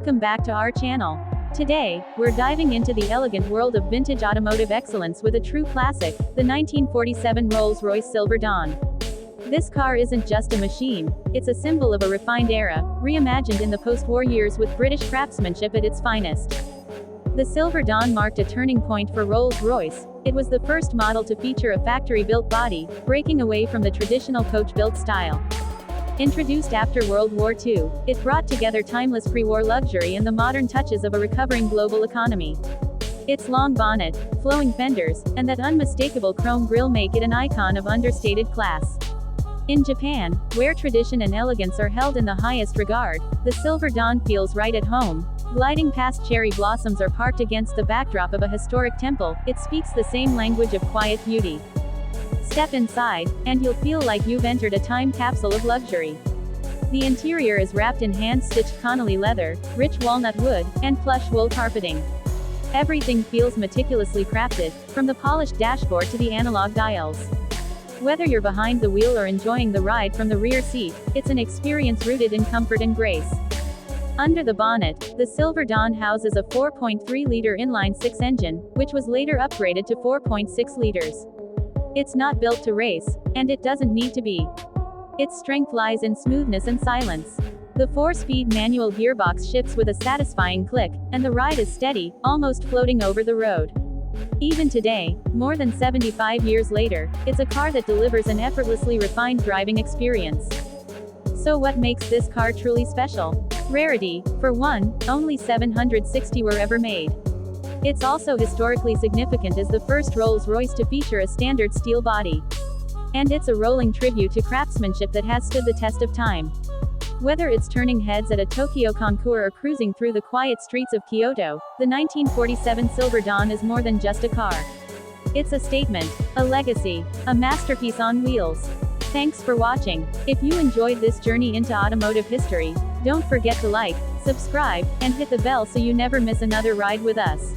welcome back to our channel. Today, we're diving into the elegant world of vintage automotive excellence with a true classic, the 1947 Rolls-Royce Silver Dawn. This car isn't just a machine, it's a symbol of a refined era, reimagined in the post-war years with British craftsmanship at its finest. The Silver Dawn marked a turning point for Rolls-Royce. It was the first model to feature a factory-built body, breaking away from the traditional coach-built style. Introduced after World War II, it brought together timeless pre-war luxury and the modern touches of a recovering global economy. Its long bonnet, flowing fenders, and that unmistakable chrome grille make it an icon of understated class. In Japan, where tradition and elegance are held in the highest regard, the Silver Dawn feels right at home. Gliding past cherry blossoms or parked against the backdrop of a historic temple, it speaks the same language of quiet beauty. Step inside, and you'll feel like you've entered a time capsule of luxury. The interior is wrapped in hand-stitched Connolly leather, rich walnut wood, and plush wool carpeting. Everything feels meticulously crafted, from the polished dashboard to the analog dials. Whether you're behind the wheel or enjoying the ride from the rear seat, it's an experience rooted in comfort and grace. Under the bonnet, the Silver Dawn houses a 4.3-liter inline-six engine, which was later upgraded to 4.6 liters. It's not built to race, and it doesn't need to be. Its strength lies in smoothness and silence. The 4-speed manual gearbox shifts with a satisfying click, and the ride is steady, almost floating over the road. Even today, more than 75 years later, it's a car that delivers an effortlessly refined driving experience. So what makes this car truly special? Rarity. For one, only 760 were ever made. It's also historically significant as the first Rolls-Royce to feature a standard steel body. And it's a rolling tribute to craftsmanship that has stood the test of time. Whether it's turning heads at a Tokyo concours or cruising through the quiet streets of Kyoto, the 1947 Silver Dawn is more than just a car. It's a statement, a legacy, a masterpiece on wheels. Thanks for watching. If you enjoyed this journey into automotive history, don't forget to like, subscribe, and hit the bell so you never miss another ride with us.